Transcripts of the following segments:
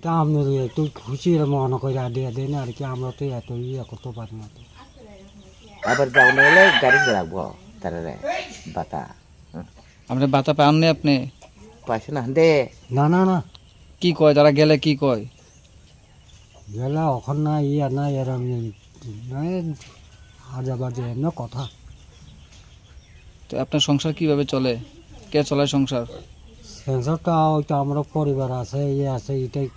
তা আপনার একটু খুশি মনে করে দিয়ে দেন আর কি, আমরা তো এত ইয়ে করতে পারি না। আবার যাওয়া হলে গাড়ি রাখবো তারা বাতা আপনি বাতা পাননি আপনি? পাইছে না দে না না না, কি কয় তারা গেলে কি কয়? গেলে এখন না ইয়ে না এরম আজে বাজে এমনি কথা। তো আপনার সংসার কিভাবে চলে? কে চলায় সংসার? সেন্সারটা ওইটা আমরা পরিবার আছে ইয়ে আছে, এটাই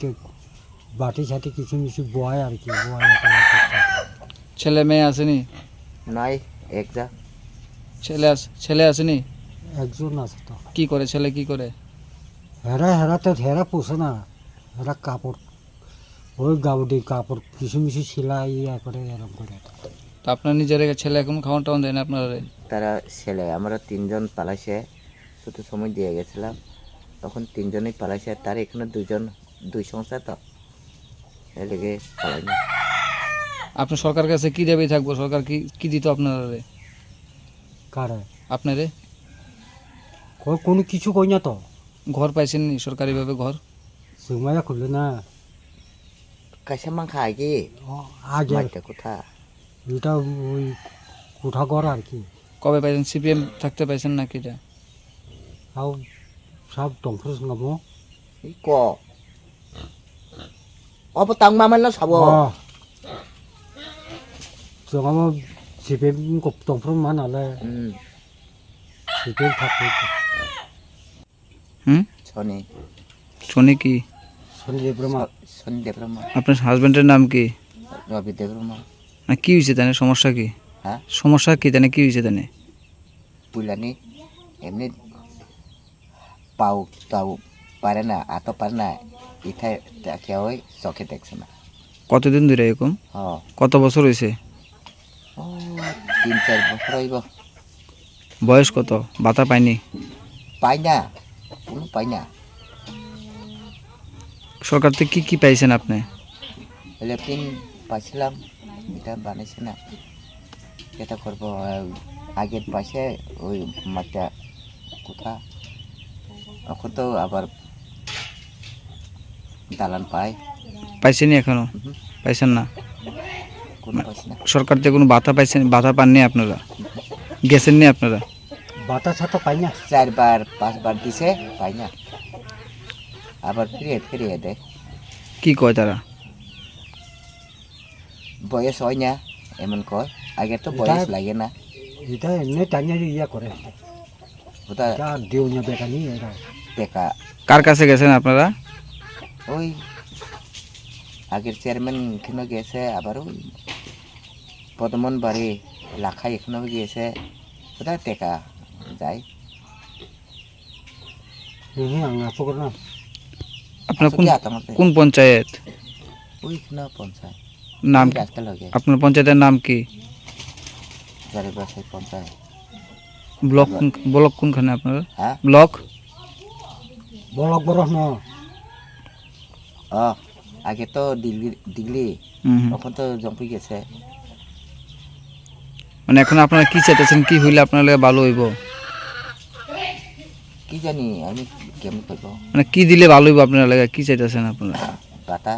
বাটি সাটি কিছু মিছু বয় আর কি, বয় ছেলে মেয়ে আসেনি? নাই এক যা ছেলে আসেনি? একজন আছে তো। কি করে ছেলে, কি করে? হেরা তো হেরা পোষে না, হেরা কাপড় ওই গাউডি কাপড় কিছু মিছু সেলাই ইয়া করে এরকম করে। তো আপনার নিজের ছেলে এখন খাওয়ান টাওয়ান দেয় না আপনারা? তারা ছেলে আমরা তিনজন পালাইছে, শুধু সময় দিয়ে গেছিলাম তখন তিনজনই পালাইছে, তার এখানে দুই সংসার তো এদিকে পালাইনি। আপনি সরকার কাছে কি দাবি থাকবো? সরকার কি দিত আপনারা? কারে আপনারে কোনো কিছু কই না তো, ঘর পাইছেননি সরকারিভাবে? ঘর সময় খুলবে না কাছে মাং খাই কি আগে মাইটা কোথা এটা ওই কোঠা ঘর আর কি। কবে পাইছেন? সিপিএম থাকতে পাইছেন নাকি? এটা তাও সব দংফুর সঙ্গাবো ক অব তাং মামান না সাবো সঙ্গাবো সিপিএম দংফুর মা নালে সিপিএম থাকবে। ছনি শুনি কি? সঞ্জীব ব্রহ্মা শনি দেবরমা আপনার হাজবেন্ডের নাম কি? রবি দেবরমা। না কি হয়েছে তানে? সমস্যা কি? হ্যাঁ সমস্যা কি তানে? কি হয়েছে তানে? পুলানি এমনি পাও তাও পারে না, আতো পারে না, ইথায় দেখে ওই চোখে দেখছে না। কতদিন ধরে এরকম? কত বছর হয়েছে? 3-4 বছর হইব। বয়স কত? বাতা পাইনি? পাই না, কোনো পাই না। সরকার থেকে কি পাইছেন আপনি? ল্যাট্রিন পাইছিলাম, এটা বানাইছে না, এটা করবো। আগের পাশে ওই মাঠটা কোথা, এখন তো আবার দালান পাইছেনি এখনো? পাইছেন না? কোনো পাইছে না। সরকার থেকে কোনো বাতা পাইছেন? বাতা পাননি আপনারা? গেছেননি আপনারা? বাতাস তো পাই না। 4-5 বার দিছে, পাই না, আবার ফিরিয়ে দেয়। কি কয় তারা? বয়স হয় না এমন কয়, আগে তো বয়স লাগে না। এটা এমনি টাইনে ইয়া করে, ওটা এটা দিও না বেকানি এটা। দেখা কার কাছে গেছেন আপনারা? ওই আগের চেয়ারম্যান এখানে গেছে, আবার ওই পদমন বাড়ি লাখাই এখানেও গিয়েছে, কোথায় টেকা যায়। আসো করে না। আপনার কোন আতামতে কোন পঞ্চায়েত? ওইখানে পঞ্চায়েত নাম? রাস্তা লাগে আপনার পঞ্চায়েতের নাম কি? জারিবাসাই পঞ্চায়েত। ব্লক কোনখানে আপনার? হ্যাঁ ব্লক বলক বড় না। আগে তো ডিগলি, এখন তো জম্পি গেছে। মানে এখন আপনারা কি চাইতেছেন? কি হইলে আপনার লাগে ভালো হইব? কি জানি আমি কেমন করবো, মানে কি দিলে ভালো হইব আপনার লাগে? কি চাইতেছেন আপনারা? বাতা